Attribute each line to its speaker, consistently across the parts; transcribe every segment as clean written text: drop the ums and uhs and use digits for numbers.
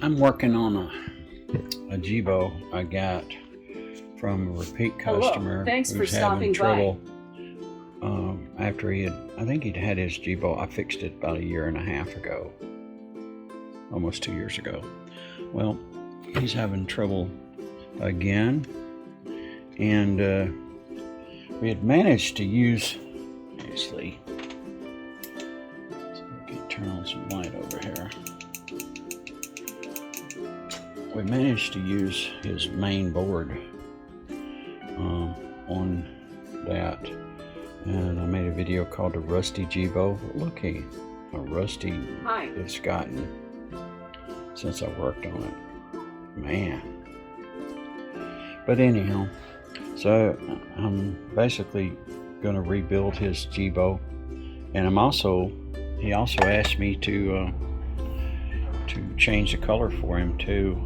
Speaker 1: I'm working on a Jibo I got from a repeat customer.
Speaker 2: Hello. Thanks for
Speaker 1: who's
Speaker 2: stopping
Speaker 1: having trouble.
Speaker 2: by.
Speaker 1: After I think he'd had his Jibo. I fixed it about 1.5 years ago, almost 2 years ago. Well, he's having trouble again, and we had managed to use, actually, so we can turn on some light over here. We managed to use his main board on that, and I made a video called the Rusty Jibo. Look, how rusty it's gotten since I worked on it, man. But anyhow, so I'm basically going to rebuild his Jibo, and he also asked me to change the color for him too.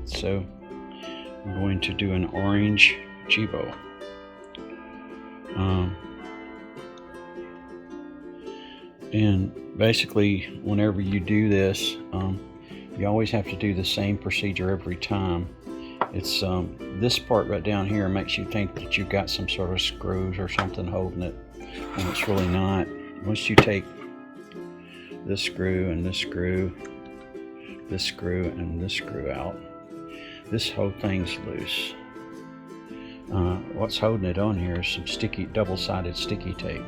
Speaker 1: So I'm going to do an orange Jibo. And basically, whenever you do this, you always have to do the same procedure every time. It's this part right down here makes you think that you've got some sort of screws or something holding it, when it's really not. Once you take this screw and this screw, this screw and this screw out, this whole thing's loose. What's holding it on here is some sticky, double-sided sticky tape.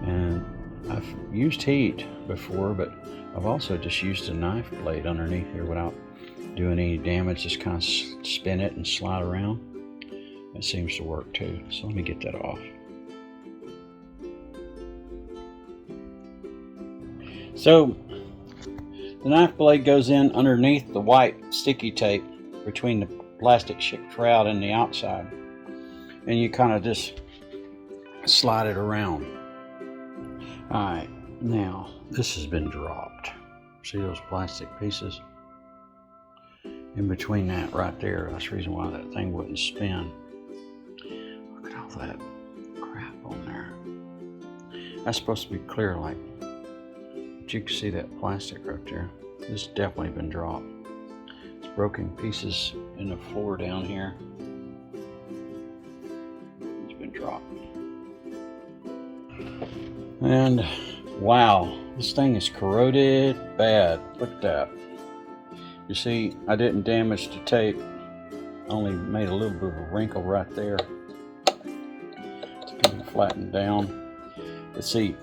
Speaker 1: And I've used heat before, but I've also just used a knife blade underneath here without doing any damage. Just kind of spin it and slide around. It seems to work too. So let me get that off. So the knife blade goes in underneath the white sticky tape between the plastic shroud and the outside, and you kind of just slide it around. Alright, now this has been dropped. See those plastic pieces? In between that right there, that's the reason why that thing wouldn't spin. Look at all that crap on there. That's supposed to be clear like, but you can see that plastic right there. This has definitely been dropped. It's broken pieces in the floor down here. It's been dropped. And wow, this thing is corroded bad. Look at that. You see, I didn't damage the tape, only made a little bit of a wrinkle right there. It's getting flattened down. But see,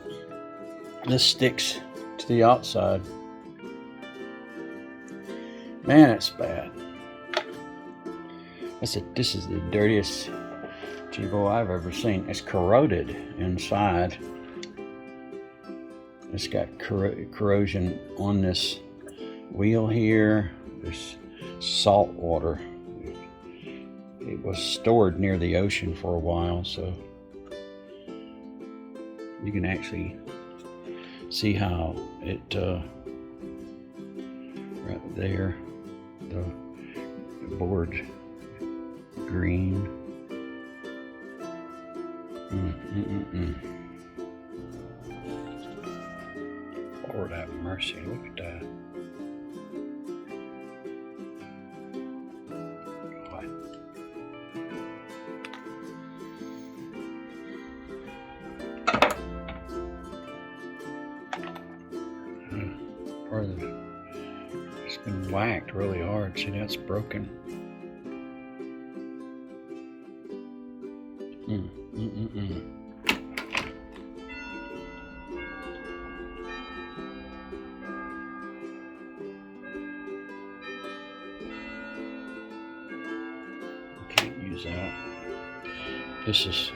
Speaker 1: this sticks to the outside. Man, it's bad. This is the dirtiest Jibo I've ever seen. It's corroded inside. It's got corrosion on this wheel here. There's salt water. It was stored near the ocean for a while, so you can actually see how it right there, the board green. Lord have mercy, look at that. Part of it's been whacked really hard. See, that's broken. Can't use that. This is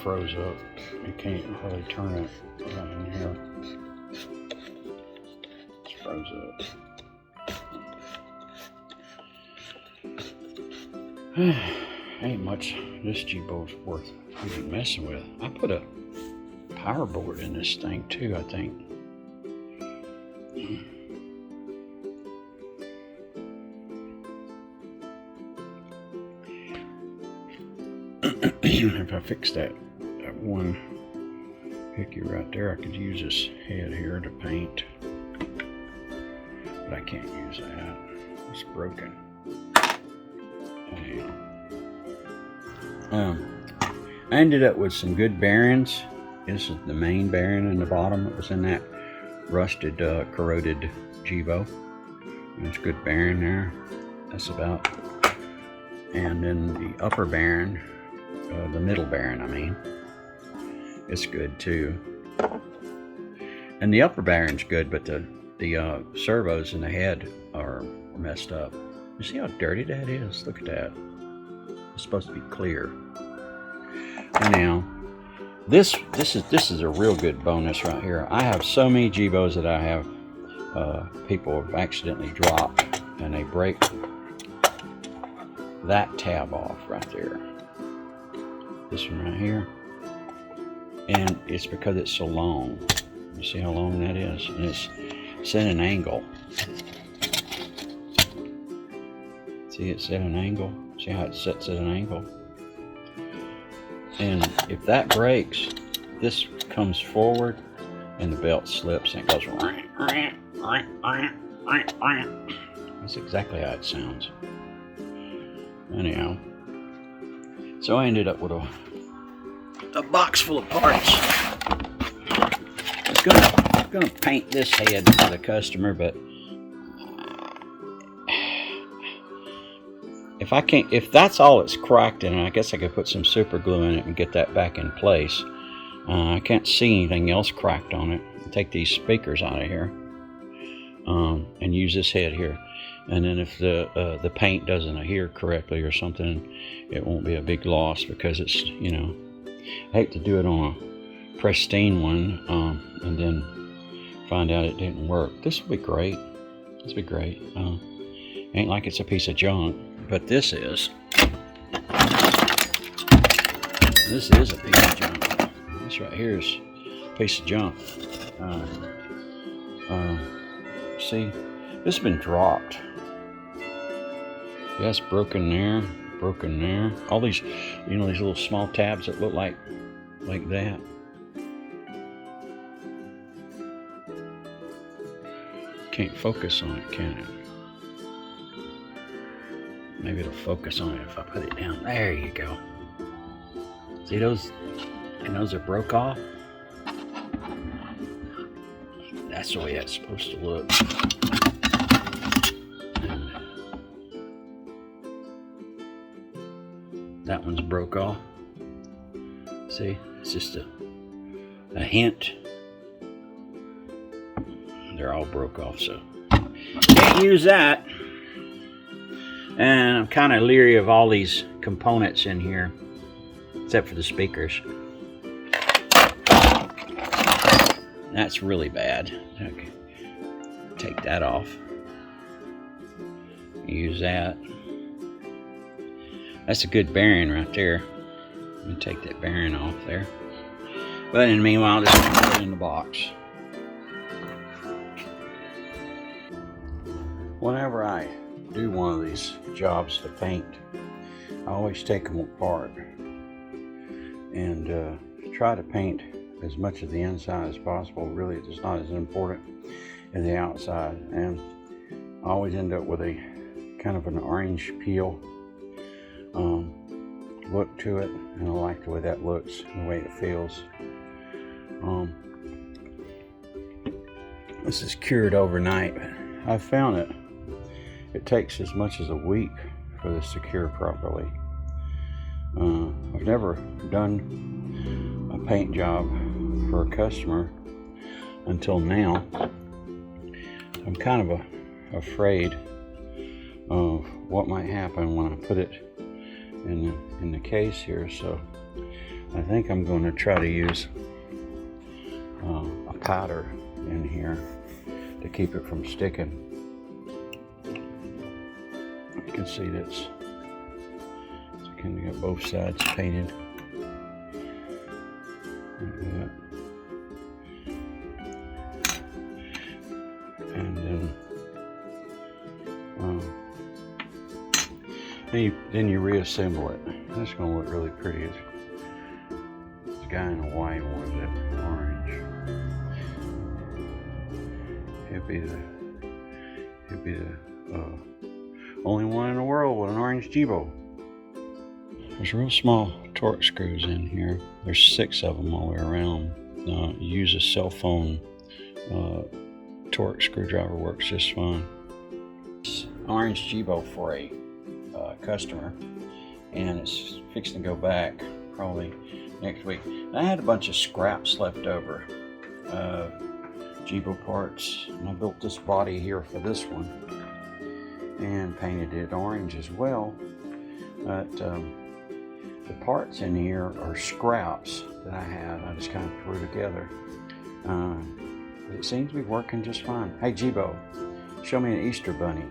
Speaker 1: froze up. You can't hardly turn it right in here. It's froze up. Ain't much this Jibo's worth even messing with. I put a power board in this thing too, I think. If I fix that one hickey right there, I could use this head here to paint. But I can't use that. It's broken. I ended up with some good bearings. This is the main bearing in the bottom. It was in that rusted, corroded Jibo. There's good bearing there. That's about. And then the upper bearing, the middle bearing, I mean, it's good too. And the upper bearing's good, but the servos in the head are messed up. You see how dirty that is? Look at that. It's supposed to be clear. Anyhow, this is a real good bonus right here. I have so many Jibos that I have people have accidentally dropped, and they break that tab off right there. This one right here, and it's because it's so long. You see how long that is, and it's at an angle. See, it's at an angle. See how it sets at an angle? And if that breaks, this comes forward and the belt slips and it goes. That's exactly how it sounds. Anyhow, so I ended up with a box full of parts. I'm gonna paint this head for the customer, but if that's all it's cracked in, I guess I could put some super glue in it and get that back in place. I can't see anything else cracked on it. Take these speakers out of here and use this head here. And then if the paint doesn't adhere correctly or something, it won't be a big loss, because it's, you know, I hate to do it on a pristine one and then find out it didn't work. This will be great. This will be great. Ain't like it's a piece of junk. But this is a piece of junk. This right here is a piece of junk. See, this has been dropped. Yes, broken there, broken there. All these, you know, these little small tabs that look like that. Can't focus on it, can it? Maybe it'll focus on it if I put it down. There you go. See those? And those are broke off. That's the way that's supposed to look. And that one's broke off. See? It's just a hint. They're all broke off, so can't use that. And I'm kind of leery of all these components in here, except for the speakers. That's really bad. Okay. Take that off. Use that. That's a good bearing right there. Let me take that bearing off there. But in the meanwhile, just put it in the box. Whenever I do one of these jobs to paint, I always take them apart and try to paint as much of the inside as possible. Really, it's not as important as the outside, and I always end up with a kind of an orange peel look to it, and I like the way that looks and the way it feels. This is cured overnight. I've found it takes as much as a week for this to cure properly. I've never done a paint job for a customer until now. I'm kind of afraid of what might happen when I put it in the case here, so I think I'm going to try to use a powder in here to keep it from sticking. You can see that's kind of got both sides painted like that. And then you reassemble it. That's going to look really pretty. It's a guy in a white one, that orange. could be the only one in the world with an orange Jibo. There's real small torque screws in here. There's 6 of them all the way around. Use a cell phone torque screwdriver, works just fine. This orange Jibo for a customer, and it's fixing to go back probably next week. And I had a bunch of scraps left over, Jibo parts, and I built this body here for this one and painted it orange as well. But the parts in here are scraps that I had. I just kind of threw together. But it seems to be working just fine. Hey Jibo, show me an Easter bunny.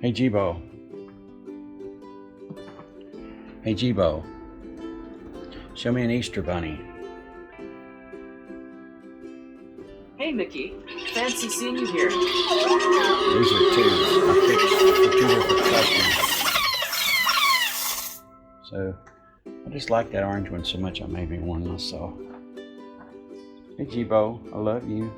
Speaker 1: Hey Jibo. Hey Jibo. Show me an Easter bunny.
Speaker 2: Hey Mickey, fancy seeing you here.
Speaker 1: These are 2. I fixed for 2 different customers. So I just like that orange one so much I made me one myself. Hey Jibo, I love you.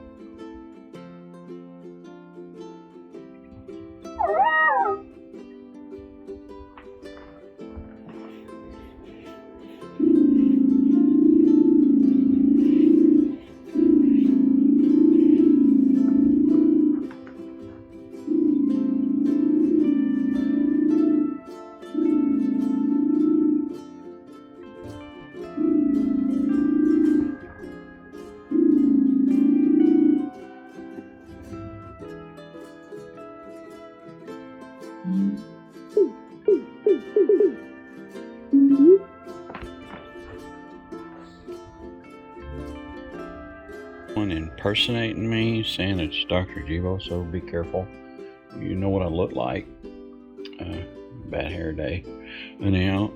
Speaker 1: One impersonating me, saying it's Dr. Jibo, so be careful. You know what I look like. Bad hair day. Anyhow,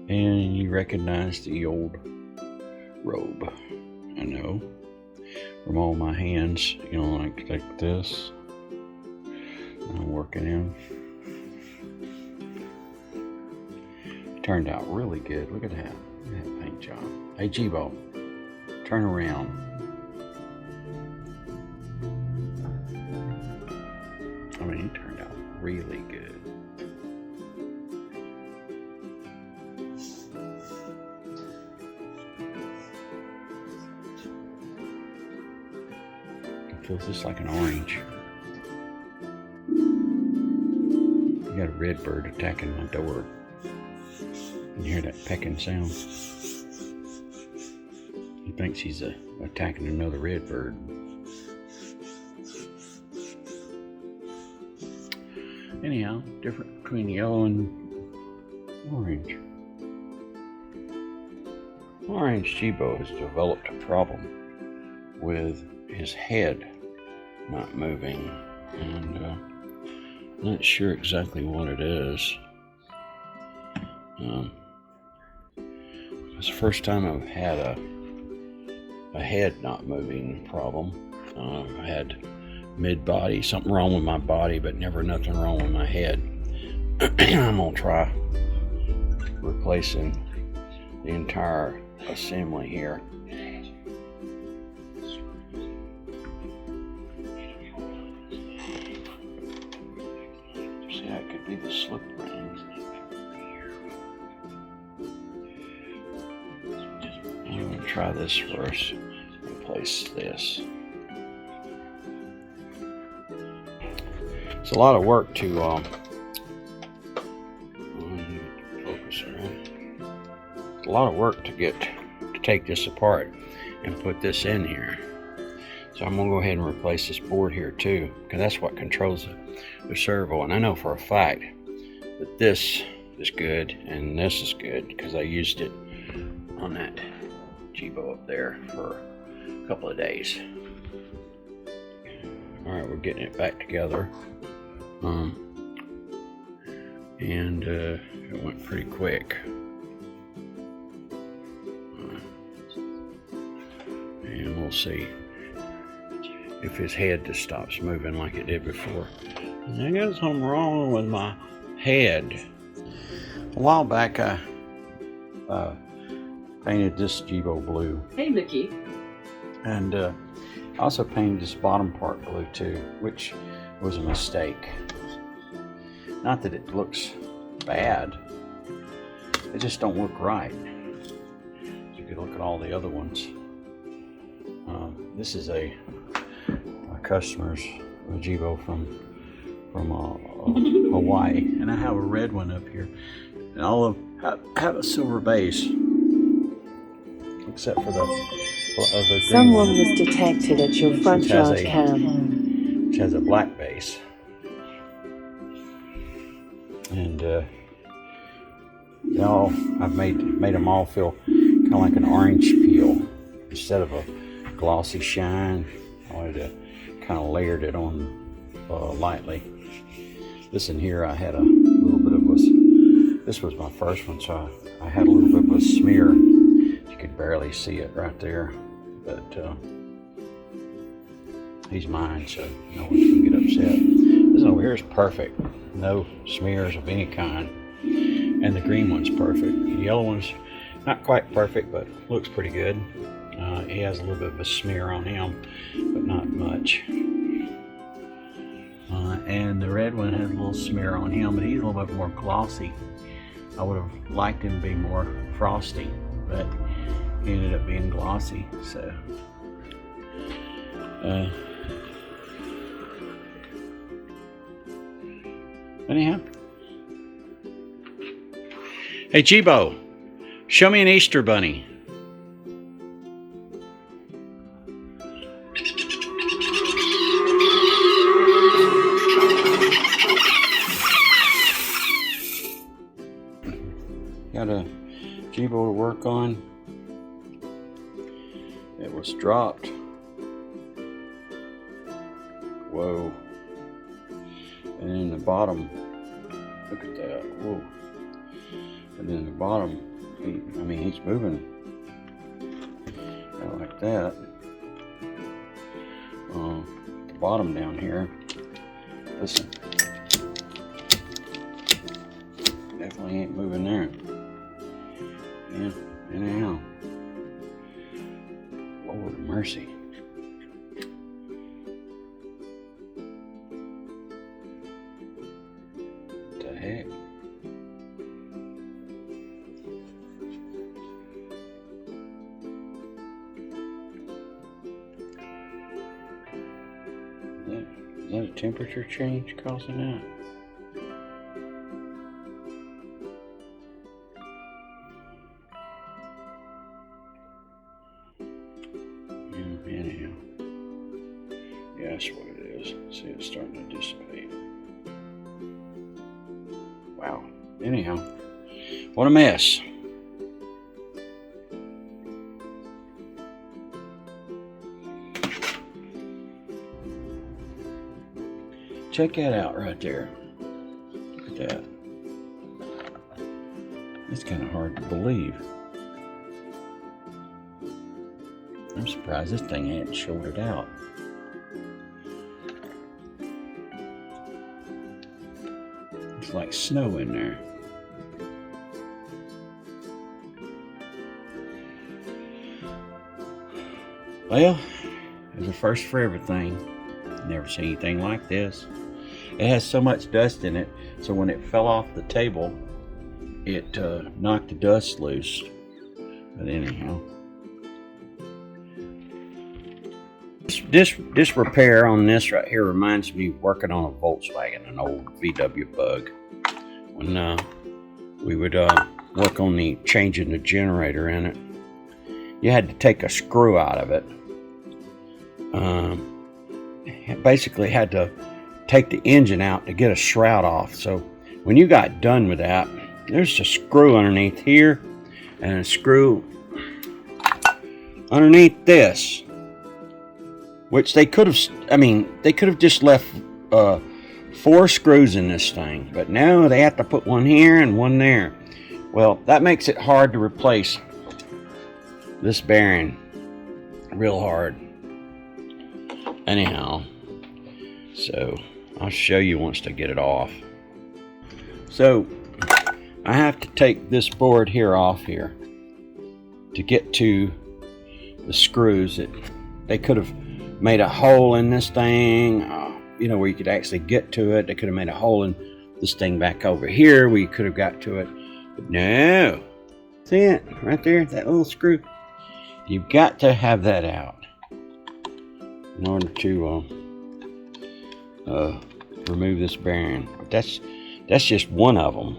Speaker 1: and you recognize the old robe. I know. From all my hands, you know, like this. I'm working in. Turned out really good. Look at that. Look at that paint job. Hey Jibo, turn around. I mean, it turned out really good. It feels just like an orange. I got a red bird attacking my door. You hear that pecking sound? He thinks he's attacking another red bird. Anyhow, different between yellow and orange. Orange Jibo has developed a problem with his head not moving, and I'm not sure exactly what it is. It's the first time I've had a head not moving problem. I had mid-body, something wrong with my body, but never nothing wrong with my head. I'm gonna try replacing the entire assembly here. See, that could be the slip ring. I'm gonna try this first. Replace this. It's a lot of work to focus, right? It's a lot of work to take this apart and put this in here. So I'm gonna go ahead and replace this board here too, because that's what controls the servo. And I know for a fact that this is good and this is good because I used it on that Jibo up there for a couple of days. All right, we're getting it back together. And it went pretty quick. And we'll see if his head just stops moving like it did before. And I got something wrong with my head. A while back, I painted this Jibo blue.
Speaker 2: Hey, Mickey.
Speaker 1: And I also painted this bottom part blue too, which was a mistake. Not that it looks bad, it just don't look right. You could look at all the other ones. This is a customer's Jibo from Hawaii, and I have a red one up here, and all of have a silver base, except for the green
Speaker 3: Someone
Speaker 1: one,
Speaker 3: was detected at your front yard cam.
Speaker 1: which has a black base. And I've made them all feel kind of like an orange peel instead of a glossy shine. I wanted to kind of layered it on lightly. This in here, I had a little bit of this was my first one, so I had a little bit of a smear. You could barely see it right there, but he's mine, so no one's gonna get upset. This over here is perfect. No smears of any kind. And the green one's perfect. The yellow one's not quite perfect, but looks pretty good. He has a little bit of a smear on him, but not much. And the red one has a little smear on him, but he's a little bit more glossy. I would have liked him to be more frosty, but he ended up being glossy, so. Anyhow. Hey, Jibo, show me an Easter bunny. Got a Jibo to work on. It was dropped. Whoa. And then the bottom, look at that, whoa. And then the bottom, he's moving kind of like that. The bottom down here, listen, definitely ain't moving there. Yeah, anyhow, Lord mercy. What the heck? Is that a temperature change causing that? Anyhow. Yeah, that's what it is. See, it's starting to dissipate. Wow. Anyhow, what a mess. Check that out right there. Look at that. It's kind of hard to believe. I'm surprised this thing hadn't shouldered out. It's like snow in there. Well, there's a first for everything. Never seen anything like this. It has so much dust in it, so when it fell off the table, it knocked the dust loose. But anyhow, this repair on this right here reminds me of working on a Volkswagen, an old VW Bug. When we would work on the changing the generator in it, you had to take a screw out of it. Basically had to take the engine out to get a shroud off. So when you got done with that, there's a screw underneath here and a screw underneath this, which they could have, they could have just left 4 screws in this thing, but now they have to put one here and one there. Well, that makes it hard to replace this bearing, real hard. Anyhow, so I'll show you once I get it off. So I have to take this board here off here to get to the screws. That they could have made a hole in this thing, you know, where you could actually get to it. They could have made a hole in this thing back over here where you could have got to it, but no. See it right there, that little screw? You've got to have that out in order to remove this bearing. That's just one of them.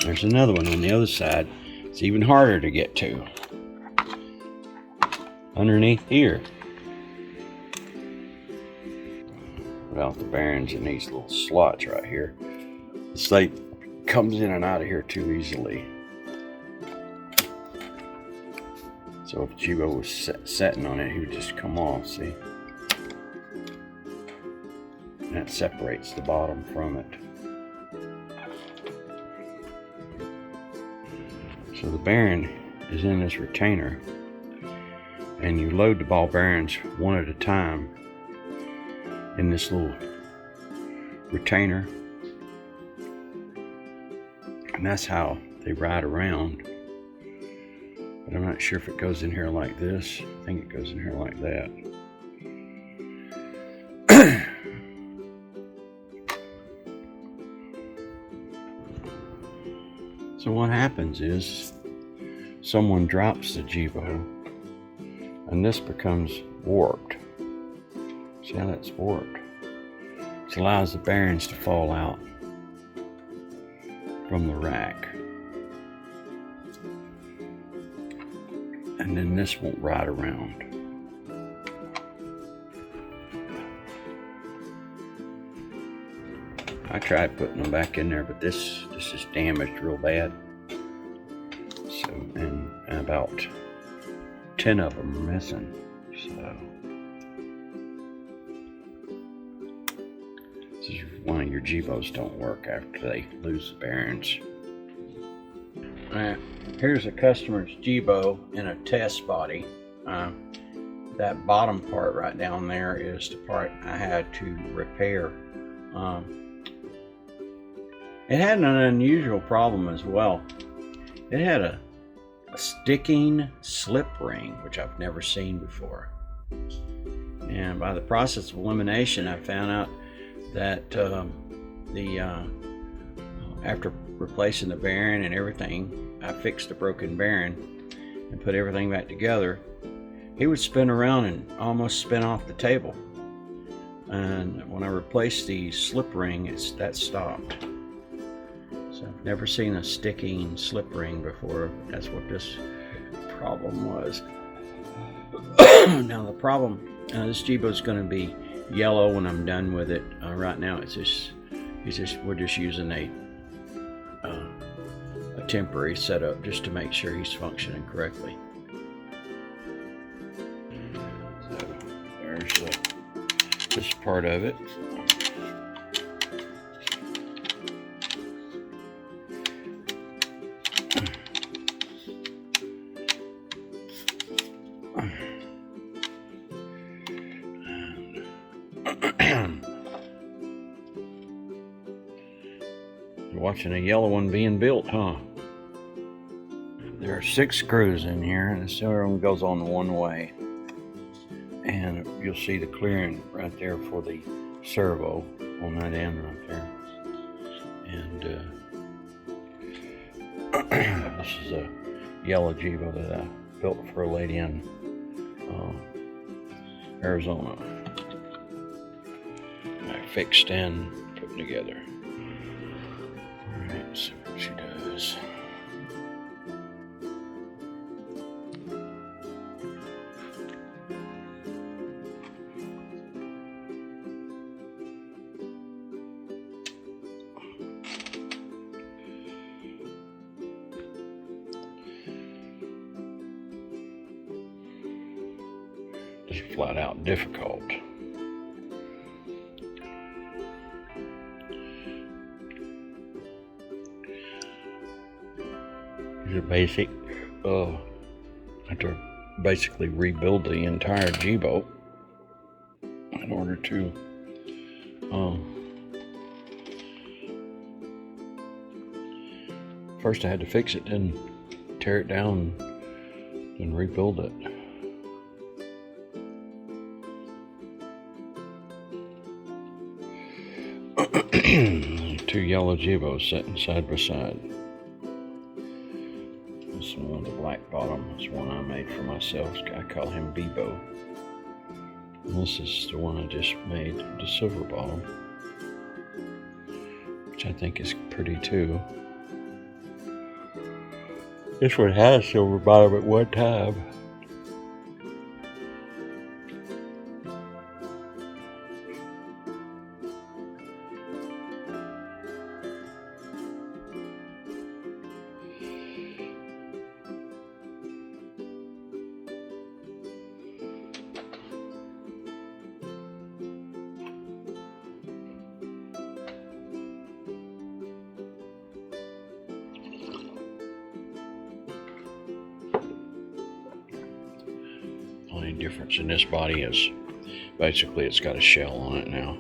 Speaker 1: There's another one on the other side. It's even harder to get to. Underneath here. Without the bearings in these little slots right here. This thing comes in and out of here too easily. So if Jibo was setting on it, he would just come off, see? And that separates the bottom from it. So the bearing is in this retainer, and you load the ball bearings one at a time in this little retainer, and that's how they ride around. But I'm not sure if it goes in here like this. I think it goes in here like that. So what happens is someone drops the Jibo and this becomes warped. See how that's warped? It allows the bearings to fall out from the rack. And then this won't ride around. I tried putting them back in there, but this is damaged real bad. So, and about 10 of them are missing. So, this is why your Jibos don't work after they lose the bearings. Alright, here's a customer's Jibo in a test body. That bottom part right down there is the part I had to repair. It had an unusual problem as well. It had a sticking slip ring, which I've never seen before. And by the process of elimination, I found out that after replacing the bearing and everything, I fixed the broken bearing and put everything back together. He would spin around and almost spin off the table. And when I replaced the slip ring, that stopped. So I've never seen a sticking slip ring before. That's what this problem was. Now the problem, this Jibo is going to be yellow when I'm done with it. Right now we're just using a temporary setup just to make sure he's functioning correctly. So there's this part of it. You're watching a yellow one being built, huh? There are 6 screws in here, and the silver one goes on one way. And you'll see the clearing right there for the servo on that end right there. And this is a yellow Jibo that I built for a lady in Arizona. I fixed and put together. Alright, see what she does. Just flat out difficult. These are basic. I have to basically rebuild the entire Jibo. in order to first I had to fix it, then tear it down and rebuild it. Two yellow Jibos sitting side by side. This one with the black bottom is one I made for myself. I call him Jibo. And this is the one I just made, the silver bottom, which I think is pretty too. This one had a silver bottom at one time. Only difference in this body is basically it's got a shell on it now.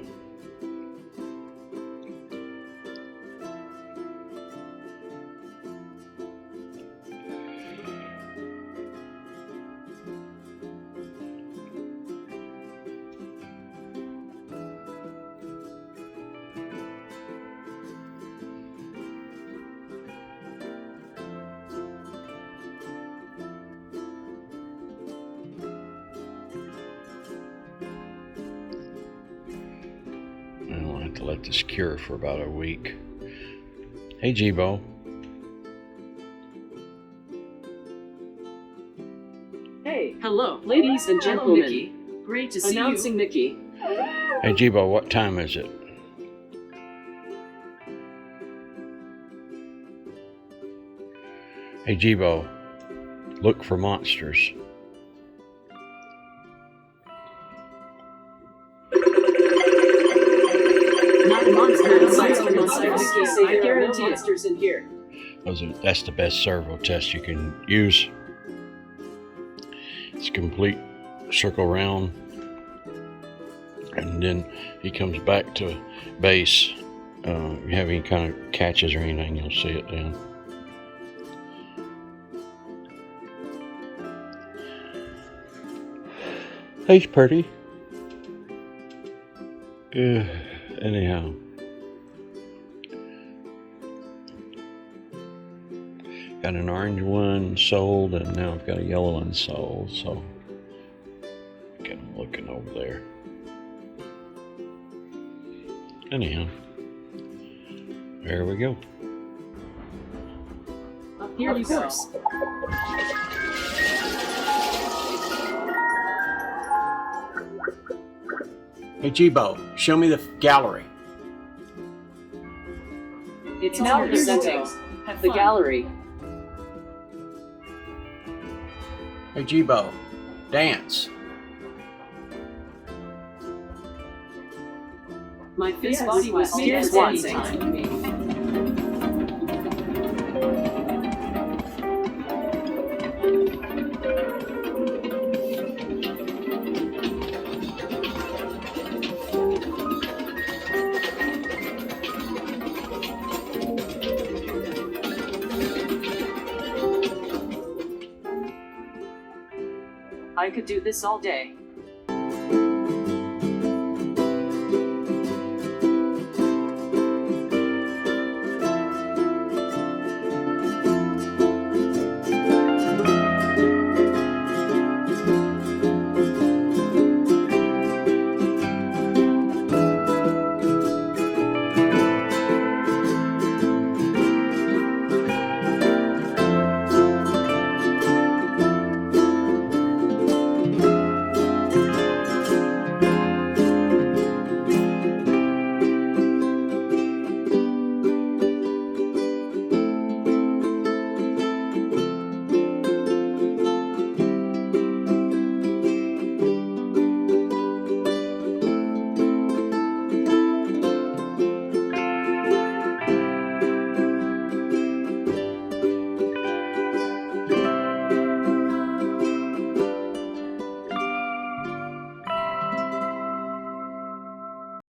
Speaker 1: To let this cure for about a week. Hey Jibo.
Speaker 2: Hey, hello, ladies and gentlemen. Mickey. Great to see Announcing you. Mickey.
Speaker 1: Hey Jibo, what time is it? Hey Jibo, look for monsters.
Speaker 2: I guarantee monsters in here.
Speaker 1: That's the best servo test you can use. It's complete circle round, and then he comes back to base. If you have any kind of catches or anything, you'll see it then. He's pretty. Anyhow. Got an orange one sold, and now I've got a yellow one sold, so get them looking over there. Anyhow, there we go.
Speaker 2: Here you go.
Speaker 1: Hey Jibo, show me the gallery.
Speaker 2: It's now presenting the gallery.
Speaker 1: Hey Jibo, dance.
Speaker 2: My fist body was made for dancing. I could do this all day.